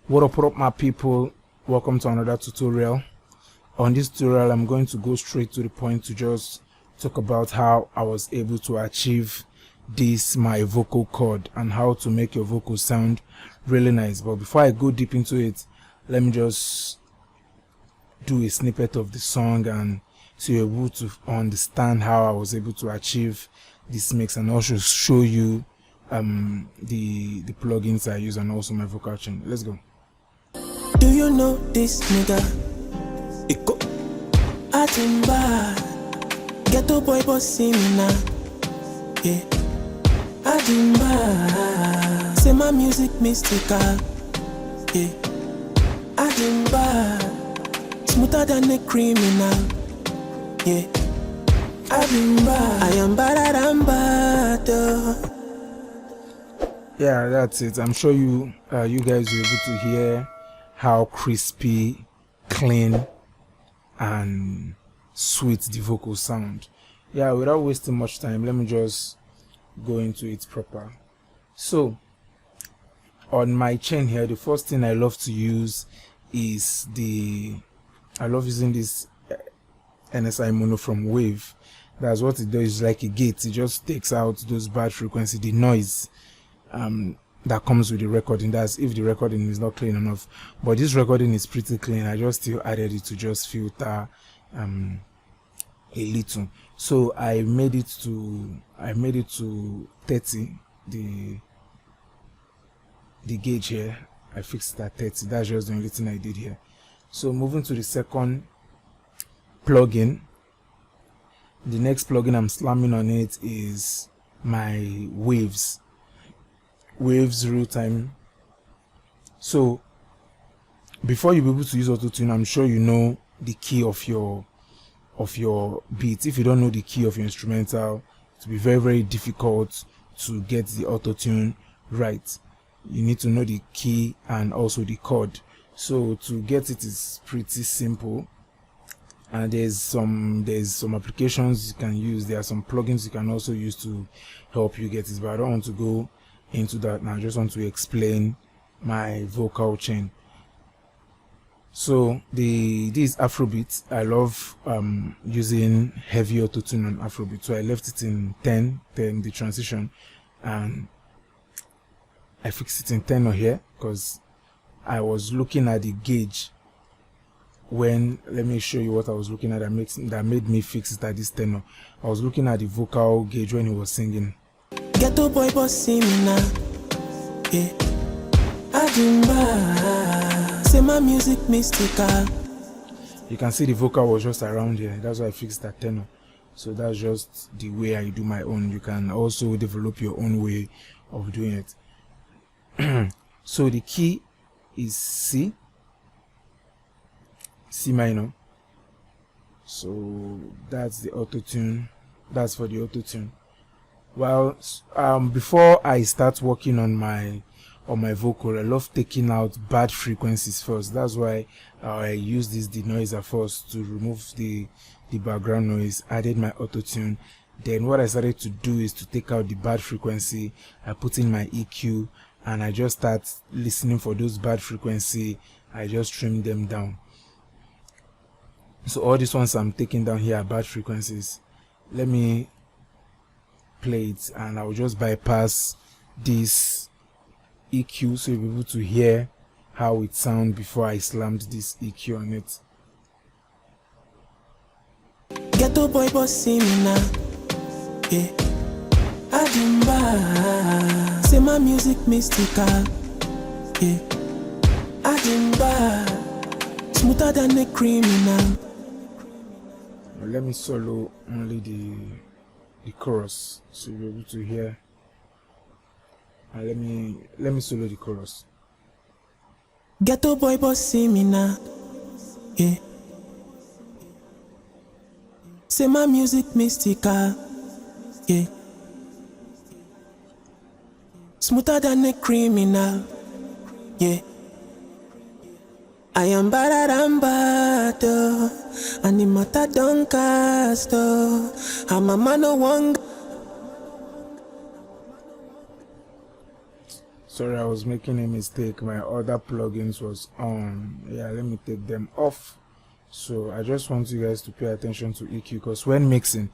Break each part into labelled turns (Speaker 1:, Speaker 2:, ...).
Speaker 1: What up my people, welcome to another tutorial. On this tutorial I'm going to go straight to the point to just talk about how I was able to achieve this my vocal cord and how to make your vocal sound really nice. But before I go deep into it, let me just do a snippet of the song and so you're able to understand how I was able to achieve this mix, and also show you the plugins I use and also my vocal chain. Let's go.
Speaker 2: Do you know this nigga? Iko Atimba Ghetto boy bossy me now. Yeah Adimba say my music mystical. Yeah Adimba smoother than a criminal. Yeah Adimba I am bararamba.
Speaker 1: Yeah, that's it. I'm sure you you guys were able to hear how crispy, clean and sweet the vocal sound. Yeah, without wasting much time, let me just go into it proper. So on my chain here, the first thing I love to use is I love using this NSI mono from Wave. That's what it does. It's like a gate. It just takes out those bad frequency, the noise that comes with the recording. That's if the recording is not clean enough, but this recording is pretty clean. I just still added it to just filter a little. So I made it to 30, the gauge here. I fixed it at 30. That's just the only thing I did here. So moving to the second plugin, the next plugin I'm slamming on it is my Waves real time. So before you be able to use auto-tune, I'm sure you know the key of your beat. If you don't know the key of your instrumental, it will be very, very difficult to get the auto-tune right. You need to know the key and also the chord. So to get it is pretty simple, and there's some applications you can use. There are some plugins you can also use to help you get it, but I don't want to go into that now. I just want to explain my vocal chain. So this Afrobeat, I love using heavy auto-tune on Afrobeat, so I left it in 10 the transition, and I fixed it in 10 here because I was looking at the gauge when, let me show you what I was looking at that made me fix it at this tenor. I was looking at the vocal gauge when he was singing.
Speaker 2: Ghetto boy bossy me now. Yeah Adimba say my music mystical.
Speaker 1: You can see the vocal was just around here. That's why I fixed that tenor. So that's just the way I do my own. You can also develop your own way of doing it. So the key is C minor. So that's the auto-tune. That's for the auto-tune. Well, before I start working on my vocal, I love taking out bad frequencies first. That's why I use this denoiser first to remove the background noise. Added my auto-tune. Then what I started to do is to take out the bad frequency. I put in my EQ and I just start listening for those bad frequency. I just trim them down. So all these ones I'm taking down here are bad frequencies. Let me play it and I'll just bypass this EQ so you'll be able to hear how it sounds before I slammed this EQ on it.
Speaker 2: Ghetto boy bossy me now. Yeah Adimba say my music mystical. Yeah Adimba smoother than a criminal.
Speaker 1: Well, let me solo only the chorus so you'll be able to hear. And let me solo the chorus.
Speaker 2: Ghetto boy bossy me now. Yeah say my music mystical. Yeah smoother than a criminal. Yeah I am bararamba animata don't cast. I'm a man of one.
Speaker 1: Sorry, I was making a mistake. My other plugins was on. Yeah, let me take them off. So I just want you guys to pay attention to EQ, because when mixing,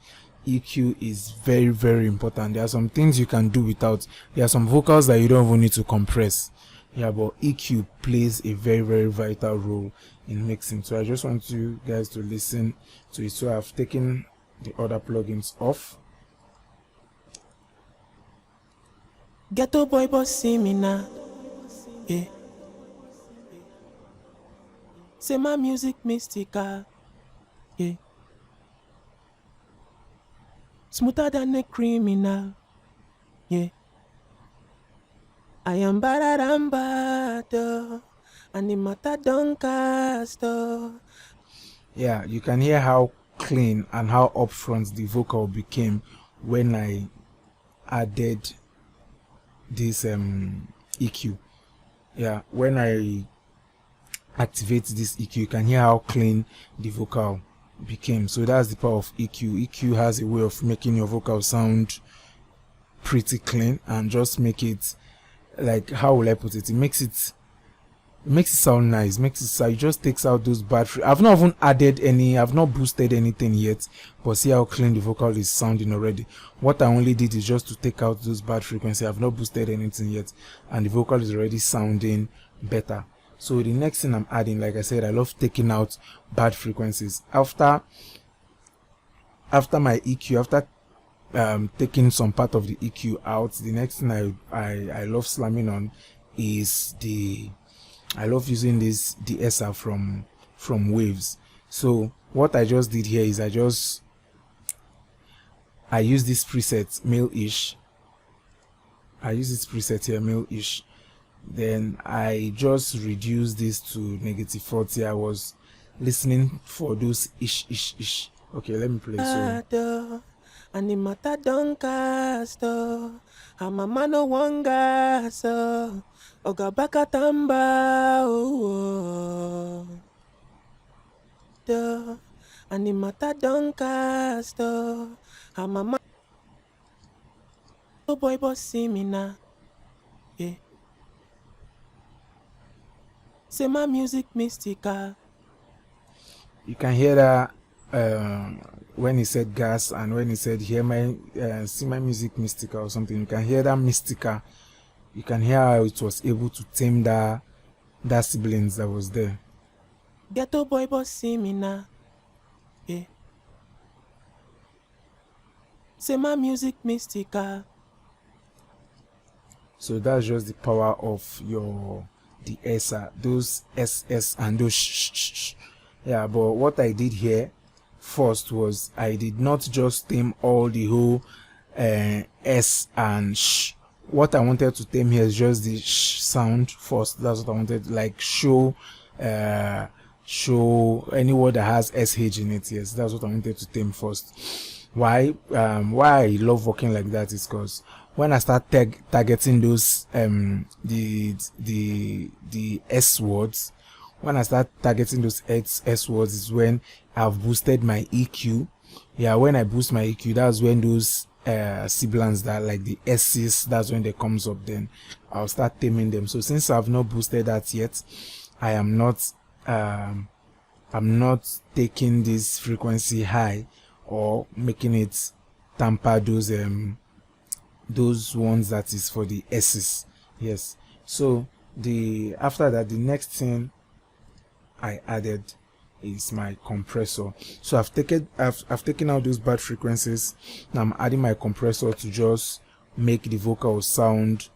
Speaker 1: EQ is very, very important. There are some things you can do without. There are some vocals that you don't even need to compress. Yeah, but EQ plays a very, very vital role in mixing. So I just want you guys to listen to it. So I've taken the other plugins off.
Speaker 2: Ghetto boy boss see me now. Yeah. Say my music mystical. Yeah. Smoother than a criminal. Yeah. I am bad, and the matter don't cast.
Speaker 1: Yeah, you can hear how clean and how upfront the vocal became when I added this EQ. Yeah, when I activate this EQ, you can hear how clean the vocal became. So that's the power of EQ. EQ has a way of making your vocal sound pretty clean and just make it, like, how will I put it? It makes it sound nice. Makes it sound, it just takes out those bad I've not even added any, I've not boosted anything yet, but see how clean the vocal is sounding already. What I only did is just to take out those bad frequencies. I've not boosted anything yet, and the vocal is already sounding better. So the next thing I'm adding, like I said, I love taking out bad frequencies. After my EQ, after taking some part of the EQ out, the next thing I love slamming on is I love using this De-essing from Waves. So what I just did here is I use this preset male-ish. I use this preset here male-ish. Then I just reduced this to -40. I was listening for those ish. Okay, let me play. So
Speaker 2: and the matter don't cast. And my man no one gas. Oga baka tamba. And the matter don't cast. And my man boy boss see me now. Yeah. Say my music mystical.
Speaker 1: You can hear that when he said gas and when he said hear my see my music mystical or something. You can hear that mystica. You can hear how it was able to tame that sibilance that was there.
Speaker 2: Ghetto boy boss see me now. Yeah. Say my music mystical.
Speaker 1: So that's just the power of your De-essing, those SS and those sh. Yeah, but what I did here first was I did not just tame all the whole S and sh. What I wanted to tame here is just the sh sound first. That's what I wanted, like show any word that has SH in it. Yes, that's what I wanted to tame first. Why I love working like that is because when I start targeting those the S words, when I start targeting those S words is when I've boosted my EQ. Yeah, when I boost my EQ, that's when those sibilants that like the S's, that's when they comes up, then I'll start taming them. So since I've not boosted that yet, I'm not taking this frequency high or making it tamper those ones that is for the S's. Yes. So after that, the next thing I added is my compressor. So I've taken out those bad frequencies. Now I'm adding my compressor to just make the vocal sound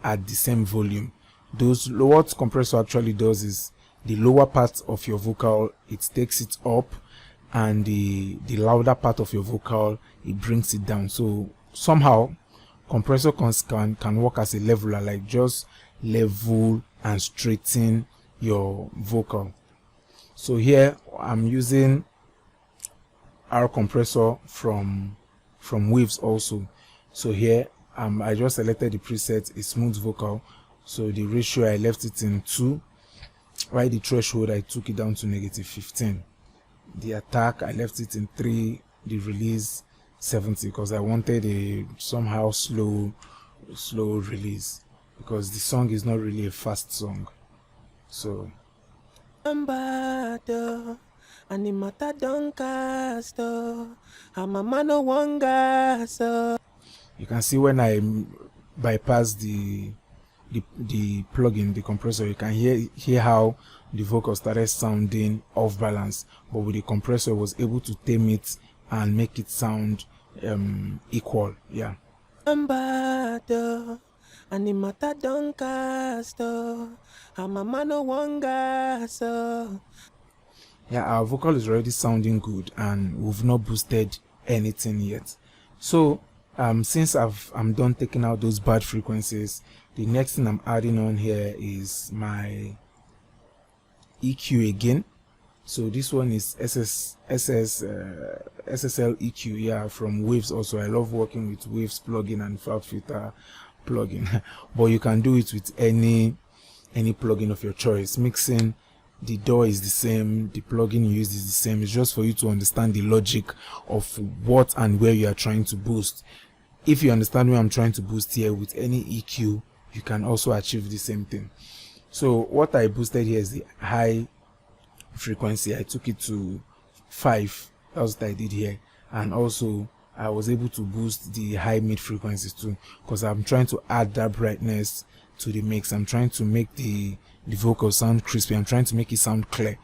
Speaker 1: at the same volume. What compressor actually does is the lower part of your vocal, it takes it up, and the louder part of your vocal, it brings it down. So somehow compressor can work as a leveler, like just level and straighten your vocal. So here I'm using our compressor from Waves also. So here I just selected the preset, a smooth vocal. So the ratio, I left it in 2, while the threshold I took it down to -15. The attack, I left it in 3, the release 70 because I wanted a somehow slow release because the song is not really a fast song. So
Speaker 2: animata doncasto, amamano wanga so.
Speaker 1: You can see when I bypass the plugin, the compressor, you can hear how the vocal started sounding off balance, but with the compressor I was able to tame it and make it sound equal. Yeah.
Speaker 2: Animata doncasto, amamano wanga so.
Speaker 1: Yeah, our vocal is already sounding good and we've not boosted anything yet. So since I'm done taking out those bad frequencies, the next thing I'm adding on here is my EQ again. So this one is SSL EQ, yeah, from Waves. Also, I love working with Waves plugin and FabFilter plugin, but you can do it with any plugin of your choice. Mixing, the DAW is the same, the plugin you use is the same. It's just for you to understand the logic of what and where you are trying to boost. If you understand where I'm trying to boost here with any EQ, you can also achieve the same thing. So what I boosted here is the high frequency. I took it to 5. That's what I did here. And also I was able to boost the high mid frequencies too, because I'm trying to add that brightness to the mix. I'm trying to make the vocal sound crispy. I'm trying to make it sound clear.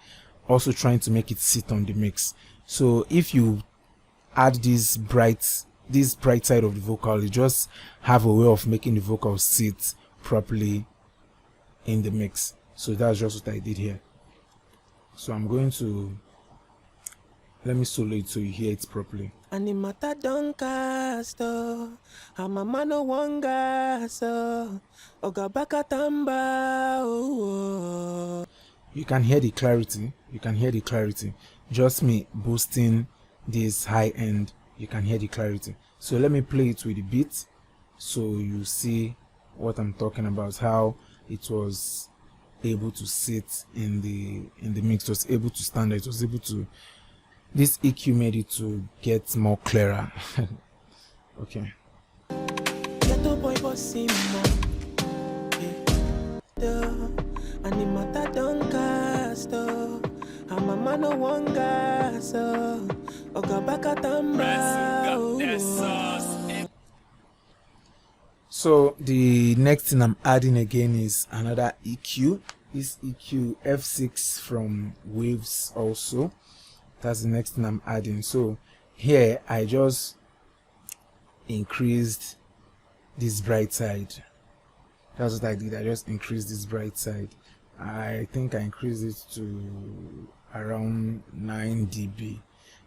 Speaker 1: Also trying to make it sit on the mix. So if you add this bright side of the vocal, you just have a way of making the vocal sit properly in the mix. So that's just what I did here. So I'm going to let me solo it so you hear it properly.
Speaker 2: Animata doncasto, amamano wanga so, ogabaka tamba.
Speaker 1: You can hear the clarity. You can hear the clarity. Just me boosting this high end, you can hear the clarity. So let me play it with the beat so you see what I'm talking about, how it was able to sit in the mix. It was able to stand. It was able to, this EQ made it to get more clearer. Okay. So the next thing I'm adding again is another EQ. This EQ F6 from Waves also. That's the next thing I'm adding. So here I just increased this bright side. That's what I did. I just increased this bright side. I think I increased it to around 9 dB.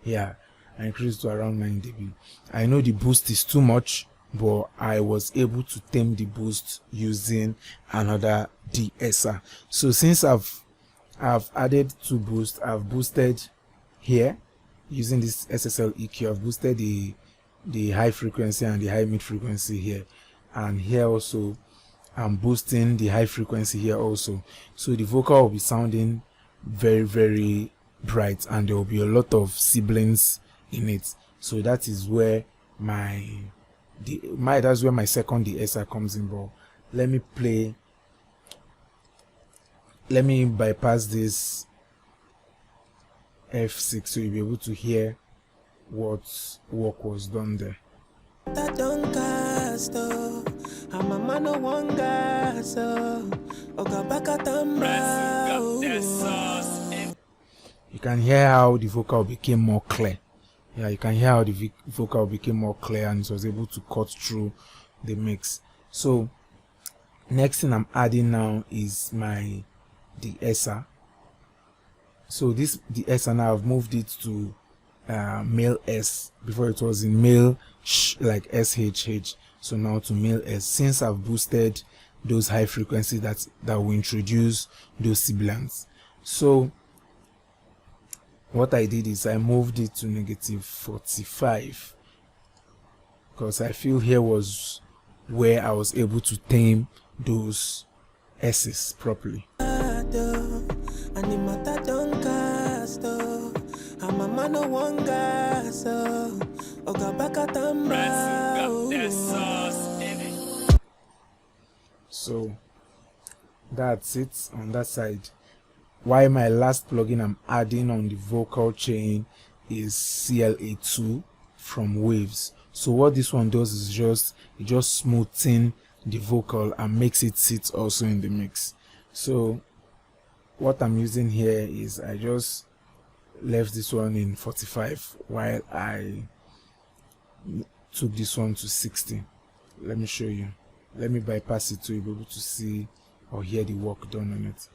Speaker 1: Yeah, I increased to around 9 dB. I know the boost is too much, but I was able to tame the boost using another de-esser. So since I've added 2 boosts, I've boosted here using this SSL EQ. I've boosted the high frequency and the high mid frequency here, and here also I'm boosting the high frequency here also. So the vocal will be sounding very, very bright, and there will be a lot of sibilants in it. So that is where that's where my second de-esser comes in. But let me bypass this F6 so you'll be able to hear what work was done there. You can hear how the vocal became more clear. Yeah, you can hear how the vocal became more clear and it was able to cut through the mix. So next thing I'm adding now is my de-esser. So this de-esser now I've moved it to male S. Before it was in male sh, like SHH. So now to male S, since I've boosted those high frequencies that will introduce those sibilants. So what I did is I moved it to -45 because I feel here was where I was able to tame those S's properly.
Speaker 2: Oga Bakatamba.
Speaker 1: So that's it on that side. Why my last plugin I'm adding on the vocal chain is CLA2 from Waves. So what this one does is just smoothing the vocal and makes it sit also in the mix. So what I'm using here is I just left this one in 45 while I took this one to 60. Let me show you. Let me bypass it to be able to see or hear the work done on it.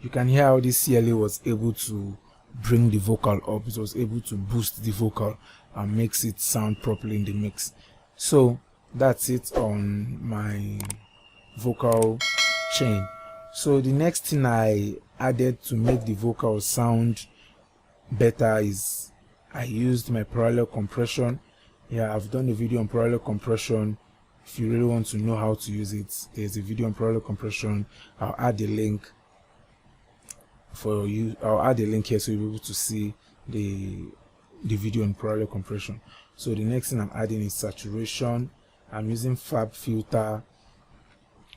Speaker 1: You can hear how this CLA was able to bring the vocal up. It was able to boost the vocal and makes it sound properly in the mix. So that's it on my vocal chain. So the next thing I added to make the vocal sound better is I used my parallel compression. Yeah, I've done a video on parallel compression. If you really want to know how to use it, there's a video on parallel compression. I'll add the link for you. I'll add a link here so you'll be able to see the video on parallel compression. So the next thing I'm adding is saturation. I'm using Fab Filter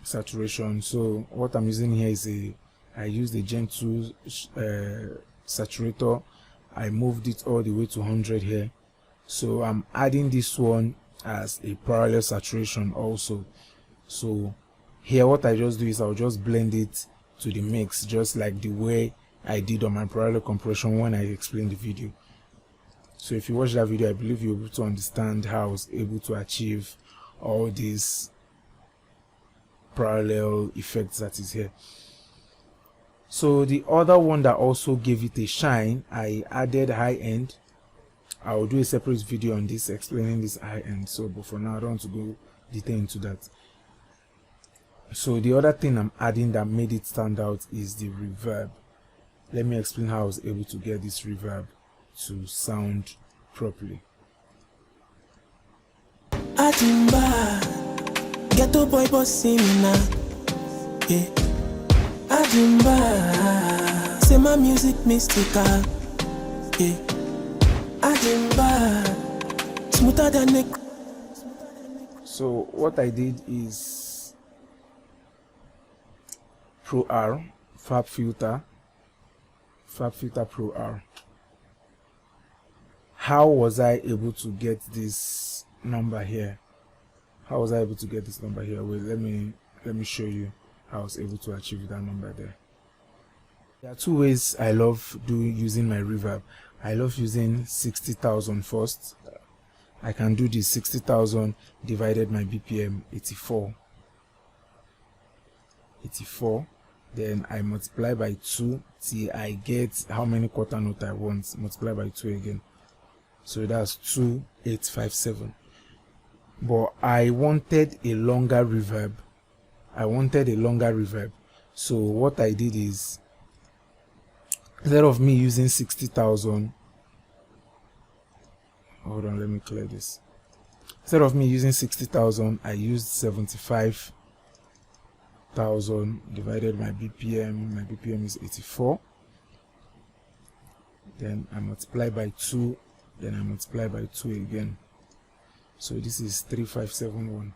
Speaker 1: saturation. So what I'm using here is I used a Gen 2 saturator. I moved it all the way to 100 here. So I'm adding this one as a parallel saturation also. So here what I just do is I'll just blend it to the mix, just like the way I did on my parallel compression when I explained the video. So if you watch that video, I believe you'll be able to understand how I was able to achieve all these parallel effects that is here. So the other one that also gave it a shine, I added high end. I will do a separate video on this explaining this high end. So but for now I don't want to go detail into that. So the other thing I'm adding that made it stand out is the reverb. Let me explain how I was able to get this reverb to sound properly.
Speaker 2: Adimba, ghetto boy bossing now. Yeah. Adimba, say my music mystical. Yeah. Adimba, smoother than neck.
Speaker 1: So what I did is Pro R, Fab Filter Pro R. How was I able to get this number here? How was I able to get this number here? Wait, let me show you how I was able to achieve that number there. There are two ways I love using my reverb. I love using 60,000 first. I can do this 60,000 divided by BPM 84. Then I multiply by 2 till I get how many quarter note I want. Multiply by 2 again. So that's 2857. But I wanted a longer reverb. So what I did is, instead of me using 60,000, hold on, let me clear this. Instead of me using 60,000, I used 75,000 divided by BPM. My BPM is 84. Then I multiply by 2. Then I multiply by 2 again. So this is 3571.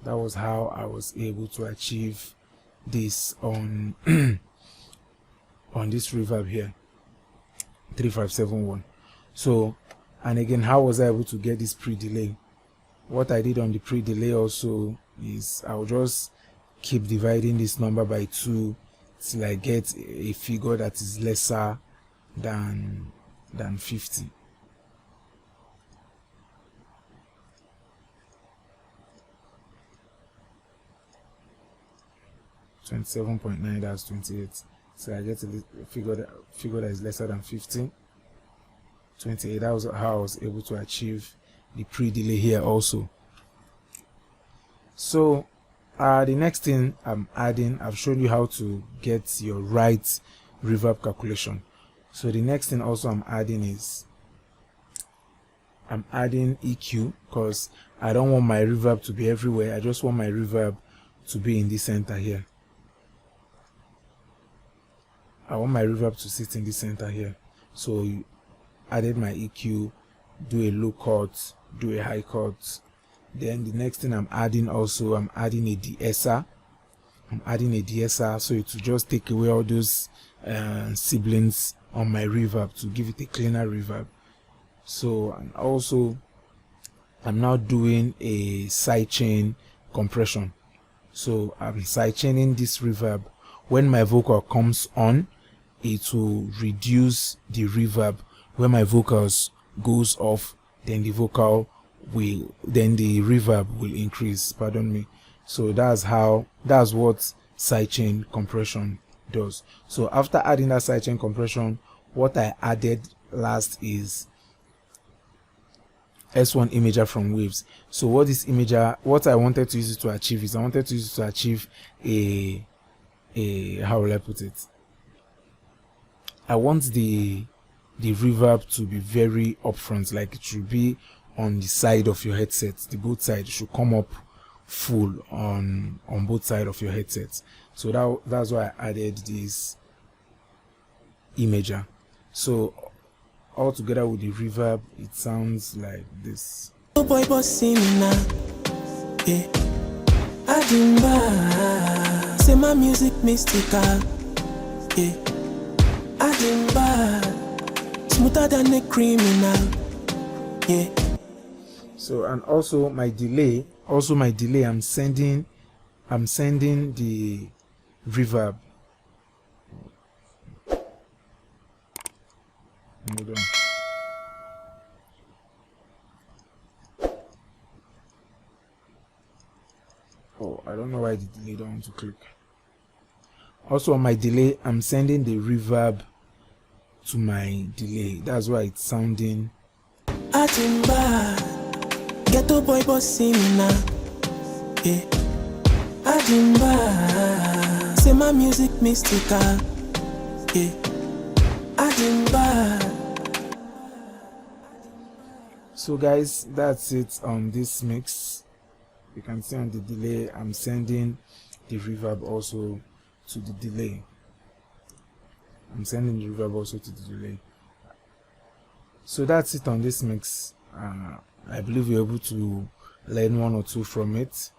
Speaker 1: That was how I was able to achieve this on on this reverb here, 3571. So, and again, how was I able to get this pre-delay? What I did on the pre-delay also is I'll just keep dividing this number by 2 till I get a figure that is lesser than 50. .9, that's 28. So I get a figure that is lesser than 15. 28. That was how I was able to achieve the pre-delay here also. So the next thing I'm adding, I've shown you how to get your right reverb calculation. So the next thing also I'm adding is I'm adding EQ, because I don't want my reverb to be everywhere. I just want my reverb to be in the center here. I want my reverb to sit in the center here. So you added my EQ, do a low cut, do a high cut. Then the next thing I'm adding also, I'm adding a de-esser. So it will just take away all those siblings on my reverb to give it a cleaner reverb. So, and also I'm now doing a sidechain compression. So I'm sidechaining this reverb. When my vocal comes on, it will reduce the reverb. When my vocals goes off, then the reverb will increase. Pardon me. So that's what sidechain compression does. So after adding that sidechain compression, what I added last is S1 imager from Waves. So what I wanted to use it to achieve is, I wanted to use it to achieve a how will I put it? I want the reverb to be very upfront, like it should be on the side of your headset. The both sides should come up full on both sides of your headsets. So that's why I added this imager. So all together with the reverb, it sounds like this.
Speaker 2: Oh boy, bossy now. Yeah. Adimba, say my music mystical. Yeah. Adimba, smoother than a criminal. Yeah.
Speaker 1: So, and also my delay, I'm sending the reverb. Hold on. Oh, I don't know why the delay don't want to click. Also on my delay, I'm sending the reverb to my delay. That's why it's sounding.
Speaker 2: Atimba, ghetto boy bossy now. Yeah. Adimba, say my music mystical. Yeah. Adimba.
Speaker 1: So guys, that's it on this mix. You can see on the delay, I'm sending the reverb also to the delay. So that's it on this mix. I believe you're able to learn one or two from it.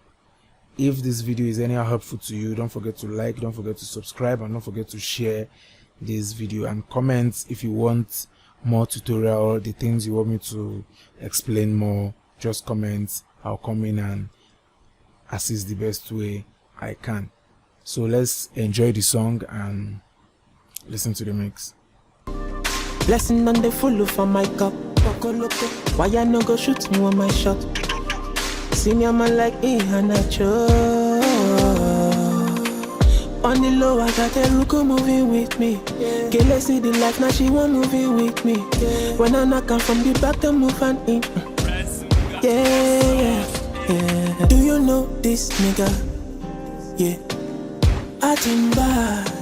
Speaker 1: If this video is anyhow helpful to you, don't forget to like, don't forget to subscribe, and don't forget to share this video, and comment if you want more tutorial, the things you want me to explain more. Just comment, I'll come in and assist the best way I can. So let's enjoy the song and listen to the mix.
Speaker 2: Blessing on the full for my cup. Why you no go shoot me on my shot? See me, man like me and I chose. On the low, I got a Ruko moving with me. Girl, let's see the life, now she want moving with me. When I knock on from the back, they move and in. Yeah. Do you know this nigga? Yeah. Atimba.